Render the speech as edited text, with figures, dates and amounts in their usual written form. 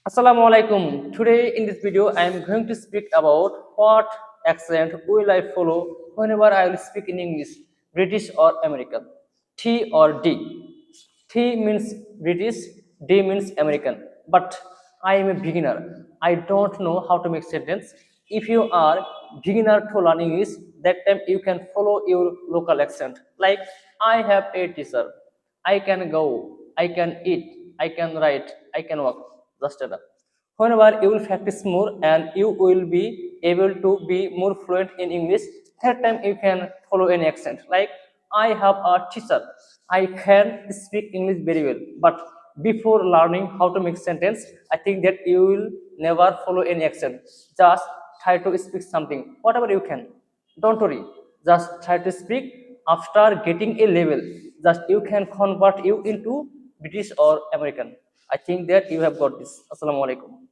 Assalamu alaikum. Today in this video I am going to speak about what accent will I follow whenever I will speak in English, British or American. T or D. T means British, D means American. But I am a beginner. I don't know how to make sentence. If you are beginner to learn English, that time you can follow your local accent. Like I have a teacher. I can go, I can eat, I can write, I can walk. Just enough. Whenever you will practice more and you will be able to be more fluent in English, that time you can follow any accent. Like I have a teacher. I can speak English very well. But before learning how to make sentence, I think that you will never follow any accent. Just try to speak something, whatever you can. Don't worry. Just try to speak after getting a level. Just you can convert you into British or American. I think that you have got this. Assalamu alaikum.